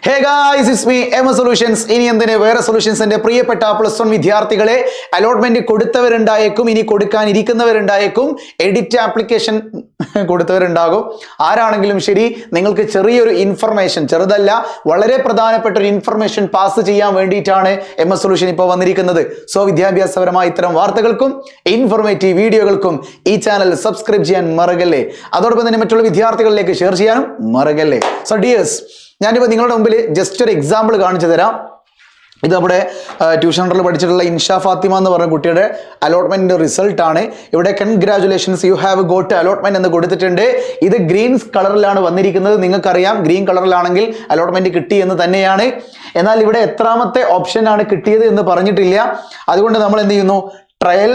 Hey guys, it's me, Emma Solutions. ഇനി എന്തിനെ വേറെ സൊല്യൂഷൻസിന്റെ പ്രിയപ്പെട്ട +1 വിദ്യാർത്ഥികളെ അലോട്ട്മെന്റ് കൊടുത്തവരുണ്ടായേക്കും, ഇനി കൊടുക്കാൻ ഇരിക്കുന്നവരുണ്ടായേക്കും, എഡിറ്റ് ആപ്ലിക്കേഷൻ കൊടുത്തവരുണ്ടാകും. ആരാണെങ്കിലും ശരി, നിങ്ങൾക്ക് ചെറിയൊരു ഇൻഫർമേഷൻ, ചെറുതല്ല വളരെ പ്രധാനപ്പെട്ട ഒരു ഇൻഫർമേഷൻ പാസ് ചെയ്യാൻ വേണ്ടിയിട്ടാണ് MS സൊല്യൂഷൻ ഇപ്പോൾ വന്നിരിക്കുന്നത്. സോ വിദ്യാഭ്യാസപരമായ ഇത്തരം വാർത്തകൾക്കും ഇൻഫോർമേറ്റീവ് വീഡിയോകൾക്കും ഈ ചാനൽ സബ്സ്ക്രൈബ് ചെയ്യാൻ മറക്കല്ലേ. അതോടൊപ്പം തന്നെ മറ്റുള്ള വിദ്യാർത്ഥികളിലേക്ക് ഷെയർ ചെയ്യാനും മറക്കല്ലേ. സോ ഡിയേഴ്സ്, ഞാനിപ്പോൾ നിങ്ങളുടെ മുമ്പിൽ ജസ്റ്റ് ഒരു എക്സാമ്പിൾ കാണിച്ചു തരാം. ഇത് നമ്മുടെ ട്യൂഷൻ സെൻ്ററിൽ പഠിച്ചിട്ടുള്ള ഇൻഷ ഫാത്തിമ എന്ന് പറഞ്ഞ കുട്ടിയുടെ അലോട്ട്മെൻറ്റിൻ്റെ റിസൾട്ടാണ്. ഇവിടെ congratulations, U have got allotment എന്ന് കൊടുത്തിട്ടുണ്ട്. ഇത് ഗ്രീൻ കളറിലാണ് വന്നിരിക്കുന്നത്. നിങ്ങൾക്കറിയാം, ഗ്രീൻ കളറിലാണെങ്കിൽ അലോട്ട്മെൻറ്റ് കിട്ടി എന്ന് തന്നെയാണ്. എന്നാൽ ഇവിടെ എത്രാമത്തെ ഓപ്ഷനാണ് കിട്ടിയത് എന്ന് പറഞ്ഞിട്ടില്ല. അതുകൊണ്ട് നമ്മൾ എന്ത് ചെയ്യുന്നു, ട്രയൽ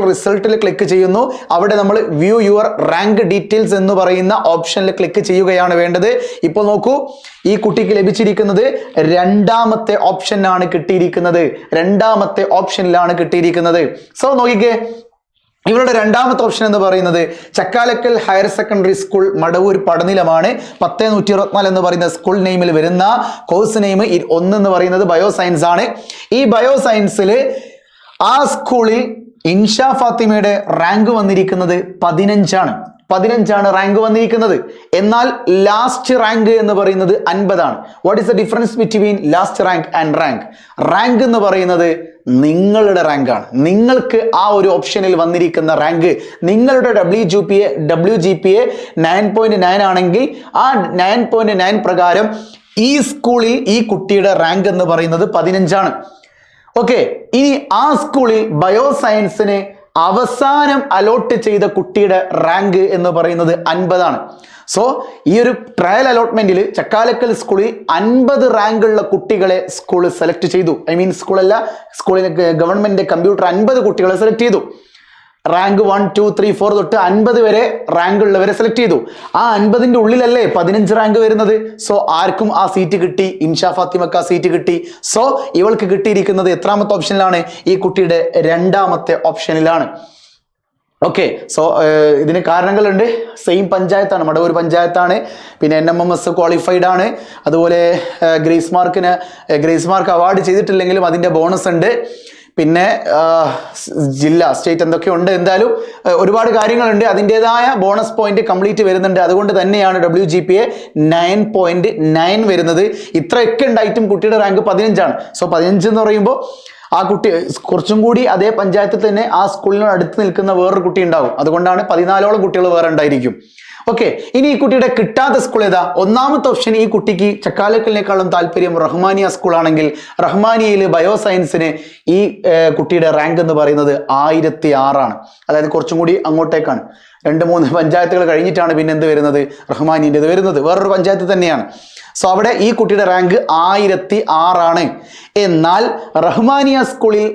റിസൾട്ടിൽ ക്ലിക്ക് ചെയ്യുന്നു. അവിടെ നമ്മൾ വ്യൂ യുവർ റാങ്ക് ഡീറ്റെയിൽസ് എന്ന് പറയുന്ന ഓപ്ഷനിൽ ക്ലിക്ക് ചെയ്യുകയാണ് വേണ്ടത്. ഇപ്പോൾ നോക്കൂ, ഈ കുട്ടിക്ക് ലഭിച്ചിരിക്കുന്നത് രണ്ടാമത്തെ ഓപ്ഷനാണ് കിട്ടിയിരിക്കുന്നത്. രണ്ടാമത്തെ ഓപ്ഷനിലാണ് കിട്ടിയിരിക്കുന്നത്. സോ നോക്കിക്കേ, ഇവരുടെ രണ്ടാമത്തെ ഓപ്ഷൻ എന്ന് പറയുന്നത് Chakkalakkal higher secondary school Madavoor പടനിലമാണ്. 10124 എന്ന് പറയുന്ന സ്കൂൾ നെയിമിൽ വരുന്ന കോഴ്സ് നെയിം 1 എന്ന് പറയുന്നത് ബയോസയൻസ് ആണ്. ഈ ബയോസയൻസിൽ ആ സ്കൂളിൽ ഇൻഷ ഫാത്തിമയുടെ റാങ്ക് വന്നിരിക്കുന്നത് 15 റാങ്ക് വന്നിരിക്കുന്നത്. എന്നാൽ ലാസ്റ്റ് റാങ്ക് എന്ന് പറയുന്നത് 50 ആണ്. What is the difference between last rank and rank? Rank എന്ന് പറയുന്നത് നിങ്ങളുടെ റാങ്കാണ്. നിങ്ങൾക്ക് ആ ഒരു ഓപ്ഷനിൽ വന്നിരിക്കുന്ന റാങ്ക്, നിങ്ങളുടെ WGPA 9.9 ആണെങ്കിൽ ആ 9.9 പ്രകാരം ഈ സ്കൂളിൽ ഈ കുട്ടിയുടെ റാങ്ക് എന്ന് പറയുന്നത് 15 ആണ്. ഓക്കെ, ഇനി ആ സ്കൂളിൽ ബയോസയൻസിന് അവസാനം അലോട്ട് ചെയ്ത കുട്ടിയുടെ റാങ്ക് എന്ന് പറയുന്നത് 50 ആണ്. സോ ഈ ഒരു ട്രയൽ അലോട്ട്മെന്റിൽ ചക്കാലക്കൽ സ്കൂളിൽ 50 റാങ്കുള്ള കുട്ടികളെ സ്കൂൾ സെലക്ട് ചെയ്തു. സ്കൂളിൽ ഗവൺമെന്റ് കമ്പ്യൂട്ടർ 50 കുട്ടികളെ സെലക്ട് ചെയ്തു. റാങ്ക് 1, 2, 3, 4 തൊട്ട് 50 വരെ റാങ്ക് ഉള്ളവരെ സെലക്ട് ചെയ്തു. ആ 50ന്റെ ഉള്ളിലല്ലേ 15 റാങ്ക് വരുന്നത്. സോ ആർക്കും ആ സീറ്റ് കിട്ടി, ഇൻഷ ഫാത്തിമക്ക് ആ സീറ്റ് കിട്ടി. സോ ഇവൾക്ക് കിട്ടിയിരിക്കുന്നത് എത്രാമത്തെ ഓപ്ഷനിലാണ്? ഈ കുട്ടിയുടെ രണ്ടാമത്തെ ഓപ്ഷനിലാണ്. ഓക്കെ, സോ ഇതിന് കാരണങ്ങളുണ്ട്. സെയിം പഞ്ചായത്താണ്, മടവൂർ പഞ്ചായത്താണ്. പിന്നെ NMMS ക്വാളിഫൈഡ് ആണ്. അതുപോലെ ഗ്രേസ് മാർക്ക് അവാർഡ് ചെയ്തിട്ടില്ലെങ്കിലും അതിൻ്റെ ബോണസ് ഉണ്ട്. പിന്നെ സ്റ്റേറ്റ് എന്തൊക്കെ ഉണ്ട്, എന്തായാലും ഒരുപാട് കാര്യങ്ങളുണ്ട്. അതിൻ്റെതായ ബോണസ് പോയിന്റ് കംപ്ലീറ്റ് വരുന്നുണ്ട്. അതുകൊണ്ട് തന്നെയാണ് WGPA 9.9 വരുന്നത്. ഇത്രയൊക്കെ ഉണ്ടായിട്ടും കുട്ടിയുടെ റാങ്ക് 15 ആണ്. സോ 15 എന്ന് പറയുമ്പോൾ ആ കുട്ടി കുറച്ചും കൂടി അതേ പഞ്ചായത്തിൽ തന്നെ ആ സ്കൂളിനോട് അടുത്ത് നിൽക്കുന്ന വേറൊരു കുട്ടി ഉണ്ടാവും. അതുകൊണ്ടാണ് 14ഓളം കുട്ടികൾ വേറെ ഉണ്ടായിരിക്കും. ഓക്കെ, ഇനി ഈ കുട്ടിയുടെ കിട്ടാത്ത സ്കൂൾ ഏതാ? ഒന്നാമത്തെ ഓപ്ഷൻ, ഈ കുട്ടിക്ക് ചക്കാലക്കലിനേക്കാളും താല്പര്യം റഹ്മാനിയ സ്കൂളാണെങ്കിൽ റഹ്മാനിയയിൽ ബയോസയൻസിന് ഈ കുട്ടിയുടെ റാങ്ക് എന്ന് പറയുന്നത് 1006 ആണ്. അതായത് കുറച്ചും കൂടി അങ്ങോട്ടേക്കാണ്. 2-3 പഞ്ചായത്തുകൾ കഴിഞ്ഞിട്ടാണ് പിന്നെ എന്ത് വരുന്നത്, റഹ്മാനിയൻ്റെത് വരുന്നത്. വേറൊരു പഞ്ചായത്ത് തന്നെയാണ്. സോ അവിടെ ഈ കുട്ടിയുടെ റാങ്ക് 1006 ആണ്. എന്നാൽ റഹ്മാനിയ സ്കൂളിൽ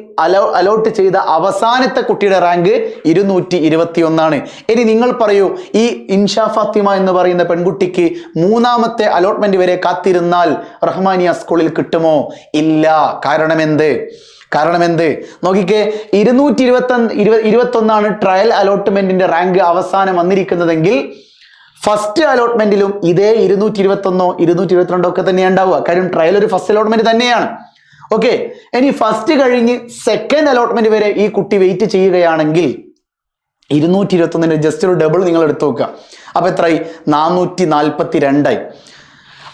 അലോട്ട് ചെയ്ത അവസാനത്തെ കുട്ടിയുടെ റാങ്ക് 221 ആണ്. ഇനി നിങ്ങൾ പറയൂ, ഈ ഇൻഷ ഫാത്തിമ എന്ന് പറയുന്ന പെൺകുട്ടിക്ക് 3ാമത്തെ അലോട്ട്മെന്റ് വരെ കാത്തിരുന്നാൽ റഹ്മാനിയ സ്കൂളിൽ കിട്ടുമോ? ഇല്ല. കാരണം എന്ത് നോക്കിക്കേ, 221 ട്രയൽ അലോട്ട്മെന്റിന്റെ റാങ്ക് അവസാനം വന്നിരിക്കുന്നതെങ്കിൽ ഫസ്റ്റ് അലോട്ട്മെന്റിലും ഇതേ 221 222 ഒക്കെ തന്നെയാണ് ഉണ്ടാവുക. കാര്യം ട്രയൽ ഒരു ഫസ്റ്റ് അലോട്ട്മെന്റ് തന്നെയാണ്. ഓക്കെ, ഇനി ഫസ്റ്റ് കഴിഞ്ഞ് സെക്കൻഡ് അലോട്ട്മെന്റ് വരെ ഈ കുട്ടി വെയിറ്റ് ചെയ്യുകയാണെങ്കിൽ 221 ജസ്റ്റ് ഒരു ഡബിൾ നിങ്ങൾ എടുത്തു നോക്കുക. അപ്പൊ എത്രയായി? 442 ആയി.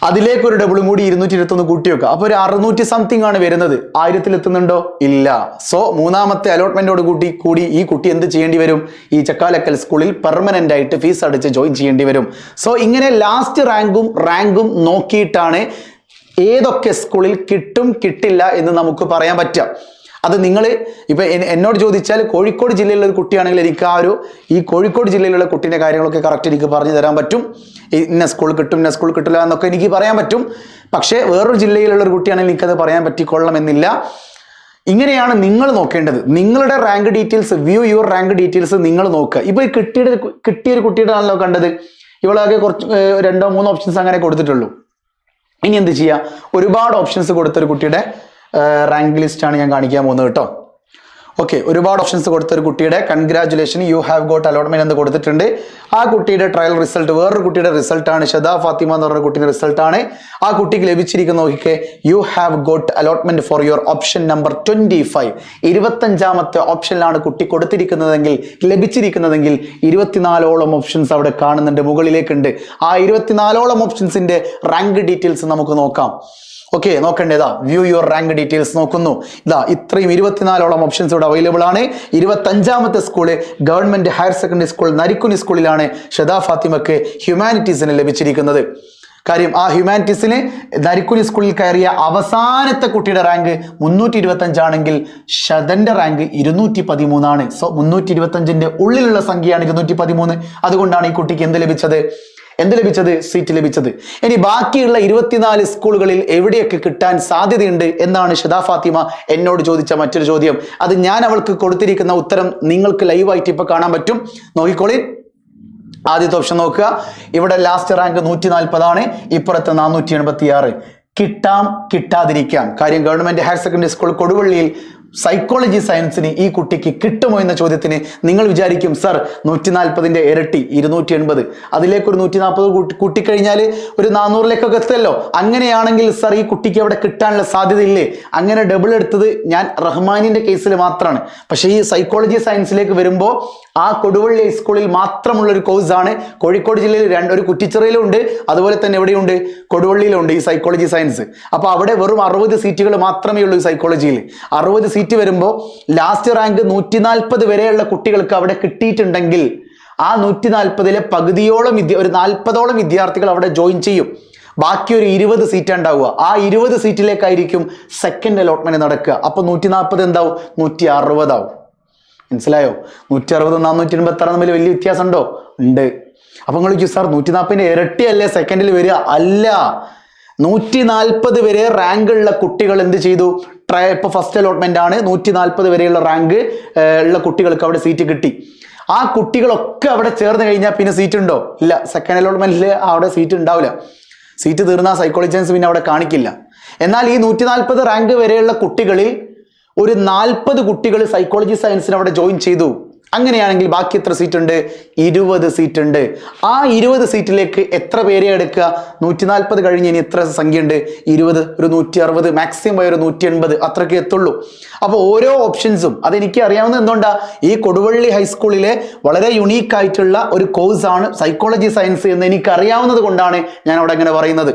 അതിലേക്കൊരു ഡബിളും കൂടി 221 കൂട്ടി വെക്കുക. അപ്പൊ ഒരു 600 സംതിങ് ആണ് വരുന്നത്. 1000 എത്തുന്നുണ്ടോ? ഇല്ല. സോ 3ാമത്തെ അലോട്ട്മെന്റോട് കൂടി ഈ കുട്ടി എന്ത് ചെയ്യേണ്ടി വരും? ഈ ചക്കാലക്കൽ സ്കൂളിൽ പെർമനന്റ് ആയിട്ട് ഫീസ് അടിച്ച് ജോയിൻ ചെയ്യേണ്ടി വരും. സോ ഇങ്ങനെ ലാസ്റ്റ് റാങ്കും നോക്കിയിട്ടാണ് ഏതൊക്കെ സ്കൂളിൽ കിട്ടും കിട്ടില്ല എന്ന് നമുക്ക് പറയാൻ പറ്റുക. അത് നിങ്ങൾ ഇപ്പൊ എന്നോട് ചോദിച്ചാൽ കോഴിക്കോട് ജില്ലയിലുള്ള ഒരു കുട്ടിയാണെങ്കിൽ എനിക്ക് ഈ കോഴിക്കോട് ജില്ലയിലുള്ള കുട്ടീൻ്റെ കാര്യങ്ങളൊക്കെ കറക്റ്റ് എനിക്ക് പറഞ്ഞു തരാൻ പറ്റും. ഇന്ന സ്കൂൾ കിട്ടും, ഇന്ന സ്കൂൾ കിട്ടില്ല എന്നൊക്കെ എനിക്ക് പറയാൻ പറ്റും. പക്ഷേ വേറൊരു ജില്ലയിലുള്ള ഒരു കുട്ടിയാണെങ്കിൽ എനിക്കത് പറയാൻ പറ്റിക്കൊള്ളണമെന്നില്ല. ഇങ്ങനെയാണ് നിങ്ങൾ നോക്കേണ്ടത്. നിങ്ങളുടെ rank details, view your rank details നിങ്ങൾ നോക്കുക. ഇപ്പൊ കിട്ടിയൊരു കുട്ടിയുടെ ആണല്ലോ കണ്ടത്. ഇവളാകെ കുറച്ച് 2-3 ഓപ്ഷൻസ് അങ്ങനെ കൊടുത്തിട്ടുള്ളൂ. ഇനി എന്ത് ചെയ്യുക? ഒരുപാട് ഓപ്ഷൻസ് കൊടുത്തൊരു കുട്ടിയുടെ റാങ്ക് ലിസ്റ്റ് ആണ് ഞാൻ കാണിക്കാൻ പോകുന്നത് കേട്ടോ. ഓക്കെ, ഒരുപാട് ഓപ്ഷൻസ് കൊടുത്ത ഒരു കുട്ടിയുടെ congratulation, U have got allotment എന്ന് കൊടുത്തിട്ടുണ്ട്. ആ കുട്ടിയുടെ ട്രയൽ റിസൾട്ട് വേറൊരു കുട്ടിയുടെ റിസൾട്ടാണ്, ഷദ ഫാത്തിമ എന്ന് പറഞ്ഞ കുട്ടിയുടെ റിസൾട്ടാണ്. ആ കുട്ടിക്ക് ലഭിച്ചിരിക്കുന്ന നോക്കിക്കെ, you have got allotment for your option number 25. 25ാമത്തെ ഓപ്ഷനിലാണ് കുട്ടി കൊടുത്തിരിക്കുന്നതെങ്കിൽ ലഭിച്ചിരിക്കുന്നതെങ്കിൽ 24ഓളം ഓപ്ഷൻസ് അവിടെ കാണുന്നുണ്ട്, മുകളിലേക്കുണ്ട്. ആ 24ഓളം ഓപ്ഷൻസിന്റെ റാങ്ക് ഡീറ്റെയിൽസ് നമുക്ക് നോക്കാം. ഓക്കെ, നോക്കേണ്ടതാ വ്യൂ യുവർ റാങ്ക് ഡീറ്റെയിൽസ് നോക്കുന്നു. ഇതാ ഇത്രയും 24ഓളം ഓപ്ഷൻസ് ഇവിടെ അവൈലബിൾ ആണ്. 25ാമത്തെ school government higher secondary school Narikkuni സ്കൂളിലാണ് ഷദ ഫാത്തിമക്ക് ഹ്യൂമാനിറ്റീസിന് ലഭിച്ചിരിക്കുന്നത്. കാര്യം ആ ഹ്യൂമാനിറ്റീസിന് നരിക്കുനി സ്കൂളിൽ കയറിയ അവസാനത്തെ കുട്ടിയുടെ റാങ്ക് 325 ആണെങ്കിൽ ഷദന്റെ റാങ്ക് 213 ആണ്. സോ 325ന്റെ ഉള്ളിലുള്ള സംഖ്യയാണ് 213. അതുകൊണ്ടാണ് ഈ കുട്ടിക്ക് എന്ത് ലഭിച്ചത്? സീറ്റ് ലഭിച്ചത്. ഇനി ബാക്കിയുള്ള 24 സ്കൂളുകളിൽ എവിടെയൊക്കെ കിട്ടാൻ സാധ്യതയുണ്ട് എന്നാണ് ഷദ ഫാത്തിമ എന്നോട് ചോദിച്ച മറ്റൊരു ചോദ്യം. അത് ഞാൻ അവൾക്ക് കൊടുത്തിരിക്കുന്ന ഉത്തരം നിങ്ങൾക്ക് ലൈവായിട്ട് ഇപ്പൊ കാണാൻ പറ്റും. നോക്കിക്കോളി. ആദ്യത്തെ ഓപ്ഷൻ നോക്കുക. ഇവിടെ ലാസ്റ്റ് റാങ്ക് 140 ആണ്, ഇപ്പുറത്ത് 486. കിട്ടാം കിട്ടാതിരിക്കാം. കാര്യം ഗവൺമെന്റ് ഹയർ സെക്കൻഡറി സ്കൂൾ കൊടുവള്ളിയിൽ സൈക്കോളജി സയൻസിന് ഈ കുട്ടിക്ക് കിട്ടുമോ എന്ന ചോദ്യത്തിന് നിങ്ങൾ വിചാരിക്കും, സർ 140ന്റെ ഇരട്ടി 280, അതിലേക്ക് ഒരു 140 കൂട്ടിക്കഴിഞ്ഞാൽ ഒരു 400ലേക്കൊക്കെ എത്തല്ലോ. അങ്ങനെയാണെങ്കിൽ സർ ഈ കുട്ടിക്ക് അവിടെ കിട്ടാനുള്ള സാധ്യതയില്ലേ? അങ്ങനെ ഡബിൾ എടുത്തത് ഞാൻ റഹ്മാനിന്റെ കേസിൽ മാത്രമാണ്. പക്ഷേ ഈ സൈക്കോളജി സയൻസിലേക്ക് വരുമ്പോൾ ആ കൊടുവള്ളി ഹൈസ്കൂളിൽ മാത്രമുള്ള ഒരു കോഴ്സാണ്. കോഴിക്കോട് ജില്ലയിൽ ഒരു കുറ്റിച്ചിറയിലും ഉണ്ട്, അതുപോലെ തന്നെ എവിടെയുണ്ട്? കൊടുവള്ളിയിലുണ്ട് ഈ സൈക്കോളജി സയൻസ്. അപ്പൊ അവിടെ വെറും 60 സീറ്റുകൾ മാത്രമേ ഉള്ളൂ ഈ സൈക്കോളജിയിൽ. 60 സീറ്റ് വരുമ്പോൾ ലാസ്റ്റ് റാങ്ക് 140 വരെയുള്ള കുട്ടികൾക്ക് അവിടെ കിട്ടിയിട്ടുണ്ടെങ്കിൽ ആ 140ലെ പകുതിയോളം ഒരു 40ഓളം വിദ്യാർത്ഥികൾ അവിടെ ജോയിൻ ചെയ്യും. ബാക്കി ഒരു 20 സീറ്റ് ഉണ്ടാവുക. ആ 20 സീറ്റിലേക്കായിരിക്കും സെക്കൻഡ് അലോട്ട്മെന്റ് നടക്കുക. അപ്പൊ 140 എന്താവും? 160 ആവും. മനസ്സിലായോ? 160 486 തമ്മിൽ വലിയ വ്യത്യാസം ഉണ്ടോ? ഉണ്ട്. അപ്പൊ നിങ്ങൾ ചോദിച്ചു, സാർ 140ന്റെ ഇരട്ടിയല്ലേ സെക്കൻഡിൽ വരിക? അല്ല, 140 വരെ റാങ്ക് ഉള്ള കുട്ടികൾ എന്ത് ചെയ്തു? ഇപ്പൊ ഫസ്റ്റ് അലോട്ട്മെന്റ് ആണ്, 140 വരെയുള്ള റാങ്ക് ഉള്ള കുട്ടികൾക്ക് അവിടെ സീറ്റ് കിട്ടി. ആ കുട്ടികളൊക്കെ അവിടെ ചേർന്ന് കഴിഞ്ഞാൽ പിന്നെ സീറ്റ് ഉണ്ടോ? ഇല്ല. സെക്കൻഡ് അലോട്ട്മെന്റിൽ അവിടെ സീറ്റ് ഉണ്ടാവില്ല. സീറ്റ് തീർന്ന സൈക്കോളജി സയൻസ് പിന്നെ അവിടെ കാണിക്കില്ല. എന്നാൽ ഈ 140 റാങ്ക് വരെയുള്ള കുട്ടികളിൽ ഒരു 40 കുട്ടികൾ സൈക്കോളജി സയൻസിന് അവിടെ ജോയിൻ ചെയ്തു. അങ്ങനെയാണെങ്കിൽ ബാക്കി എത്ര സീറ്റ് ഉണ്ട്? 20 സീറ്റ് ഉണ്ട്. ആ 20 സീറ്റിലേക്ക് എത്ര പേരെ എടുക്കുക? 140 കഴിഞ്ഞ് ഇനി എത്ര സംഖ്യ ഉണ്ട്? 20, ഒരു 160, മാക്സിമം പോയ ഒരു 180, അത്രയ്ക്ക് എത്തുള്ളൂ. അപ്പോൾ ഓരോ ഓപ്ഷൻസും അതെനിക്ക് അറിയാവുന്ന എന്തുകൊണ്ടാ, ഈ കൊടുവള്ളി ഹൈസ്കൂളിലെ വളരെ യുണീക്ക് ആയിട്ടുള്ള ഒരു കോഴ്സാണ് സൈക്കോളജി സയൻസ് എന്ന് എനിക്ക് അറിയാവുന്നത് കൊണ്ടാണ് ഞാൻ അവിടെ അങ്ങനെ പറയുന്നത്.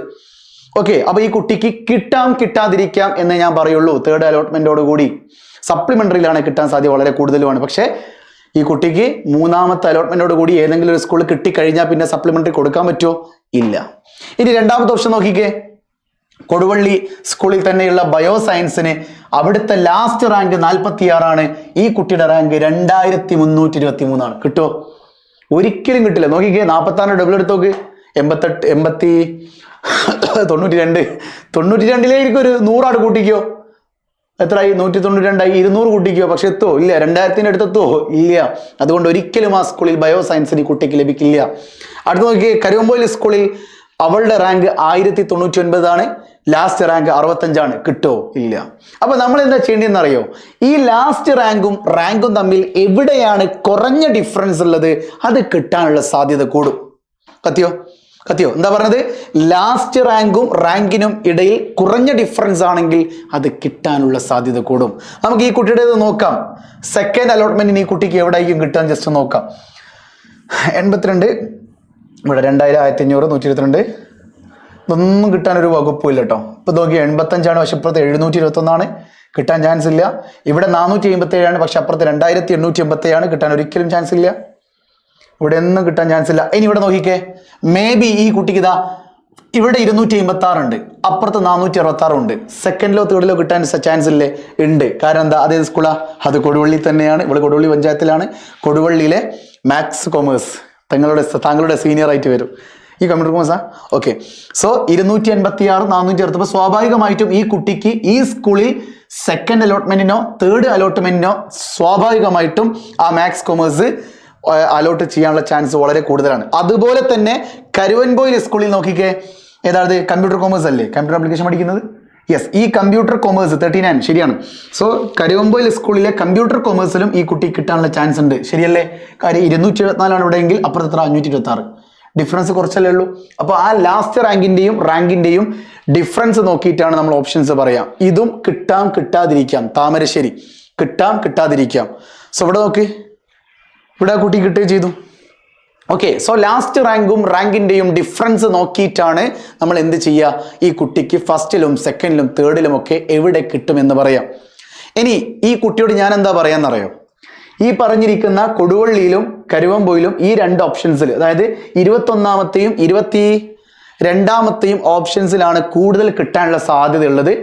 ഓക്കെ, അപ്പൊ ഈ കുട്ടിക്ക് കിട്ടാം കിട്ടാതിരിക്കാം എന്നേ ഞാൻ പറയുള്ളൂ. തേർഡ് അലോട്ട്മെന്റോട് കൂടി സപ്ലിമെന്ററിയിലാണ് കിട്ടാൻ സാധ്യത വളരെ കൂടുതലുമാണ്. പക്ഷേ ഈ കുട്ടിക്ക് 3ാമത്തെ അലോട്ട്മെന്റോട് കൂടി ഏതെങ്കിലും ഒരു സ്കൂളിൽ കിട്ടിക്കഴിഞ്ഞാൽ പിന്നെ സപ്ലിമെന്ററി കൊടുക്കാൻ പറ്റുമോ? ഇല്ല. ഇനി രണ്ടാമത്തെ ഓപ്ഷൻ നോക്കിക്കേ. കൊടുവള്ളി സ്കൂളിൽ തന്നെയുള്ള ബയോ സയൻസിന് അവിടുത്തെ ലാസ്റ്റ് റാങ്ക് 46 ആണ്. ഈ കുട്ടിയുടെ റാങ്ക് 2323 ആണ്. കിട്ടുമോ? ഒരിക്കലും കിട്ടില്ല. നോക്കിക്കേ, 46 ഡബിൾ എടുത്ത് നോക്ക്. 92ലേക്ക് ഒരു 100 കൂട്ടിക്കോ. എത്രയായി? 192 200 കൂട്ടിക്കോ. പക്ഷെ എത്തോ? ഇല്ല. 2000ന്റെ അടുത്ത് എത്തോ? ഇല്ല. അതുകൊണ്ട് ഒരിക്കലും ആ സ്കൂളിൽ ബയോ സയൻസിന് കുട്ടിക്ക് ലഭിക്കില്ല. അടുത്ത് നോക്കി, കരുവമ്പോയിൽ സ്കൂളിൽ അവളുടെ റാങ്ക് 1099 ആണ്. ലാസ്റ്റ് റാങ്ക് 65 ആണ്. കിട്ടോ? ഇല്ല. അപ്പൊ നമ്മൾ എന്താ ചെയ്യേണ്ടതെന്ന് അറിയോ? ഈ ലാസ്റ്റ് റാങ്കും തമ്മിൽ എവിടെയാണ് കുറഞ്ഞ ഡിഫറൻസ് ഉള്ളത് അത് കിട്ടാനുള്ള സാധ്യത കൂടും. കത്തിയോ? എന്താ പറഞ്ഞത്? ലാസ്റ്റ് റാങ്കിനും ഇടയിൽ കുറഞ്ഞ ഡിഫറൻസ് ആണെങ്കിൽ അത് കിട്ടാനുള്ള സാധ്യത കൂടും. നമുക്ക് ഈ കുട്ടിയുടെ നോക്കാം. സെക്കൻഡ് അലോട്ട്മെന്റിന് ഈ കുട്ടിക്ക് എവിടെയായിരിക്കും കിട്ടാൻ ജസ്റ്റ് നോക്കാം. 82, ഇവിടെ 2000, 1500, 122, ഇതൊന്നും കിട്ടാനൊരു വകുപ്പില്ല കേട്ടോ. ഇപ്പൊ നോക്കി 85 ആണ്, പക്ഷെ ഇപ്പുറത്ത് 721 കിട്ടാൻ ചാൻസ് ഇല്ല. ഇവിടെ 457 ആണ്, പക്ഷെ അപ്പുറത്ത് 2887 ആണ്. കിട്ടാൻ ഒരിക്കലും ചാൻസ് ഇല്ല. ഇവിടെ ഒന്നും കിട്ടാൻ ചാൻസ് ഇല്ല. ഇനി ഇവിടെ നോക്കിക്കേ, മേ ബി ഈ കുട്ടിക്ക് ഇതാ ഇവിടെ 256 ഉണ്ട്, അപ്പുറത്ത് 466 ഉണ്ട്. സെക്കൻഡിലോ തേർഡിലോ കിട്ടാൻ ചാൻസ് ഇല്ലേ? ഉണ്ട്. കാരണം എന്താ? അതേ സ്കൂളാ? അത് കൊടുവള്ളി തന്നെയാണ്. ഇവിടെ കൊടുവള്ളി പഞ്ചായത്തിലാണ്. കൊടുവള്ളിയിലെ മാത്സ് കൊമേഴ്സ് താങ്കളുടെ സീനിയർ ആയിട്ട് വരും. ഈ കമ്പ്യൂട്ടർ കോമേഴ്സാ? ഓക്കെ. സോ 286, 460. സ്വാഭാവികമായിട്ടും ഈ കുട്ടിക്ക് ഈ സ്കൂളിൽ സെക്കൻഡ് അലോട്ട്മെന്റിനോ തേർഡ് അലോട്ട്മെന്റിനോ സ്വാഭാവികമായിട്ടും ആ മാത്സ് കൊമേഴ്സ് അലോട്ട് ചെയ്യാനുള്ള ചാൻസ് വളരെ കൂടുതലാണ്. അതുപോലെ തന്നെ കരുവൻപോയിൽ സ്കൂളിൽ നോക്കിക്കേ, ഏതാണ്? കമ്പ്യൂട്ടർ കോമേഴ്സ് അല്ലേ? കമ്പ്യൂട്ടർ ആപ്ലിക്കേഷൻ പഠിക്കുന്നത് യെസ്, ഈ കമ്പ്യൂട്ടർ കൊമേഴ്സ് 39 ശരിയാണ്. സോ കരുവമ്പയിൽ സ്കൂളിലെ കമ്പ്യൂട്ടർ കൊമേഴ്സിലും ഈ കുട്ടി കിട്ടാനുള്ള ചാൻസ് ഉണ്ട്. ശരിയല്ലേ? കാര്യം 274 ഇവിടെയെങ്കിൽ അപ്പുറത്ത് 526. ഡിഫറൻസ് കുറച്ചല്ലേ ഉള്ളൂ. അപ്പോൾ ആ ലാസ്റ്റ് റാങ്കിന്റെയും ഡിഫറൻസ് നോക്കിയിട്ടാണ് നമ്മൾ ഓപ്ഷൻസ് പറയാം. ഇതും കിട്ടാം കിട്ടാതിരിക്കാം. താമരശ്ശേരി കിട്ടാം കിട്ടാതിരിക്കാം. സോ ഇവിടെ നോക്ക്, ഇവിടെ ആ കുട്ടി കിട്ടുകയും ചെയ്തു. ഓക്കെ, സോ ലാസ്റ്റ് റാങ്കിന്റെയും ഡിഫറൻസ് നോക്കിയിട്ടാണ് നമ്മൾ എന്ത് ചെയ്യുക, ഈ കുട്ടിക്ക് ഫസ്റ്റിലും സെക്കൻഡിലും തേർഡിലും ഒക്കെ എവിടെ കിട്ടുമെന്ന് പറയാം. ഇനി ഈ കുട്ടിയോട് ഞാൻ എന്താ പറയാന്നറിയോ, ഈ പറഞ്ഞിരിക്കുന്ന കൊടുവള്ളിയിലും കരുവമ്പൊയിലും ഈ 2 ഓപ്ഷൻസിൽ, അതായത് 21ാമത്തെയും 22ാമത്തെയും ഓപ്ഷൻസിലാണ് കൂടുതൽ കിട്ടാനുള്ള സാധ്യത ഉള്ളത്.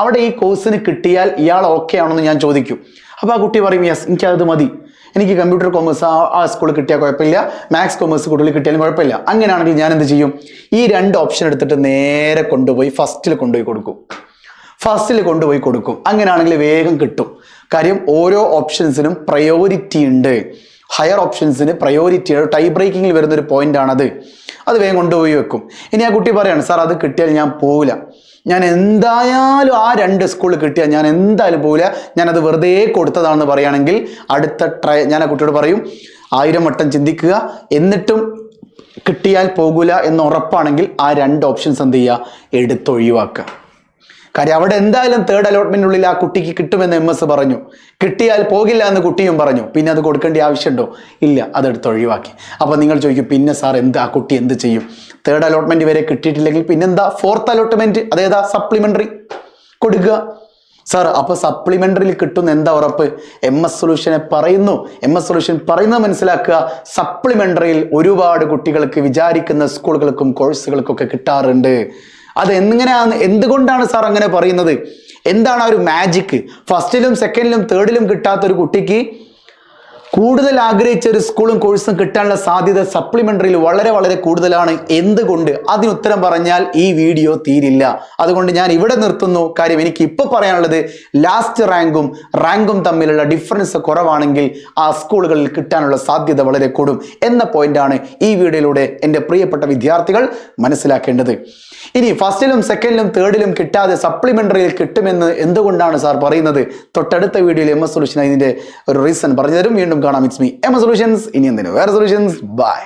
അവിടെ ഈ കോഴ്സിന് കിട്ടിയാൽ ഇയാൾ ഓക്കെ ആണെന്ന് ഞാൻ ചോദിക്കും. അപ്പോൾ ആ കുട്ടി പറയും യെസ്, എനിക്കത് മതി, എനിക്ക് കമ്പ്യൂട്ടർ കൊമേഴ്സ് ആ സ്കൂളിൽ കിട്ടിയാൽ കുഴപ്പമില്ല, മാത്സ് കൊമേഴ്സ് കൂടുതൽ കിട്ടിയാലും കുഴപ്പമില്ല. അങ്ങനെയാണെങ്കിൽ ഞാൻ എന്ത് ചെയ്യും, ഈ 2 ഓപ്ഷൻ എടുത്തിട്ട് നേരെ കൊണ്ടുപോയി ഫസ്റ്റിൽ കൊണ്ടുപോയി കൊടുക്കും. അങ്ങനെയാണെങ്കിൽ വേഗം കിട്ടും. കാര്യം ഓരോ ഓപ്ഷൻസിനും പ്രയോറിറ്റി ഉണ്ട്. ഹയർ ഓപ്ഷൻസിന് പ്രയോറിറ്റി, ടൈ ബ്രേക്കിങ്ങിൽ വരുന്നൊരു പോയിന്റ് ആണത്. അത് വേഗം കൊണ്ടുപോയി വെക്കും. ഇനി ആ കുട്ടി പറയാണ് സാർ അത് കിട്ടിയാൽ ഞാൻ പോവില്ല, ഞാൻ എന്തായാലും ആ 2 സ്കൂളിൽ കിട്ടിയാൽ ഞാൻ എന്തായാലും പോവില്ല, ഞാനത് വെറുതെ കൊടുത്തതാണെന്ന് പറയുകയാണെങ്കിൽ ഞാൻ ആ കുട്ടിയോട് പറയും 1000 വട്ടം ചിന്തിക്കുക, എന്നിട്ടും കിട്ടിയാൽ പോകൂല എന്ന് ഉറപ്പാണെങ്കിൽ ആ 2 ഓപ്ഷൻസ് എന്ത് ചെയ്യുക, എടുത്തൊഴിവാക്കുക. കാര്യം അവിടെ എന്തായാലും തേർഡ് അലോട്ട്മെന്റിനുള്ളിൽ ആ കുട്ടിക്ക് കിട്ടുമെന്ന് MS പറഞ്ഞു, കിട്ടിയാൽ പോകില്ല എന്ന് കുട്ടിയും പറഞ്ഞു. പിന്നെ അത് കൊടുക്കേണ്ട ആവശ്യമുണ്ടോ? ഇല്ല, അതെടുത്ത് ഒഴിവാക്കി. അപ്പോൾ നിങ്ങൾ ചോദിക്കും പിന്നെ സാർ ആ കുട്ടി എന്ത് ചെയ്യും? തേർഡ് അലോട്ട്മെന്റ് വരെ കിട്ടിയിട്ടില്ലെങ്കിൽ പിന്നെന്താ, 4th അലോട്ട്മെന്റ്, അതേതാ, സപ്ലിമെന്ററി കൊടുക്കുക. സാർ അപ്പോൾ സപ്ലിമെന്ററിയിൽ കിട്ടുന്ന എന്താ ഉറപ്പ്? MS സൊല്യൂഷൻ പറയുന്നത് മനസ്സിലാക്കുക. സപ്ലിമെന്ററിയിൽ ഒരുപാട് കുട്ടികൾക്ക് വിചാരിക്കുന്ന സ്കൂളുകൾക്കും കോഴ്സുകൾക്കും ഒക്കെ കിട്ടാറുണ്ട്. അത് എന്തുകൊണ്ടാണ് സാർ അങ്ങനെ പറയുന്നത്? എന്താണ് ആ ഒരു മാജിക്? ഫസ്റ്റിലും സെക്കൻഡിലും തേർഡിലും കിട്ടാത്ത ഒരു കുട്ടിക്ക് കൂടുതൽ ആഗ്രഹിച്ച ഒരു സ്കൂളും കോഴ്സും കിട്ടാനുള്ള സാധ്യത സപ്ലിമെന്ററിയിൽ വളരെ വളരെ കൂടുതലാണ്. എന്തുകൊണ്ട്? അതിനുത്തരം പറഞ്ഞാൽ ഈ വീഡിയോ തീരില്ല. അതുകൊണ്ട് ഞാൻ ഇവിടെ നിർത്തുന്നു. കാര്യം എനിക്ക് ഇപ്പോൾ പറയാനുള്ളത്, ലാസ്റ്റ് റാങ്കും തമ്മിലുള്ള ഡിഫറൻസ് കുറവാണെങ്കിൽ ആ സ്കൂളുകളിൽ കിട്ടാനുള്ള സാധ്യത വളരെ കൂടും എന്ന പോയിന്റാണ് ഈ വീഡിയോയിലൂടെ എൻ്റെ പ്രിയപ്പെട്ട വിദ്യാർത്ഥികൾ മനസ്സിലാക്കേണ്ടത്. ഇനി ഫസ്റ്റിലും സെക്കൻഡിലും തേർഡിലും കിട്ടാതെ സപ്ലിമെന്ററിയിൽ കിട്ടുമെന്ന് എന്തുകൊണ്ടാണ് സാർ പറയുന്നത്? തൊട്ടടുത്ത വീഡിയോയിൽ MS സൊല്യൂഷൻ ഇതിന്റെ ഒരു റീസൺ പറഞ്ഞു തരും. വീണ്ടും കാണാം. It's me MS solutions. ഇനി എന്തിനു വേറെ സൊല്യൂഷൻസ്. ബൈ.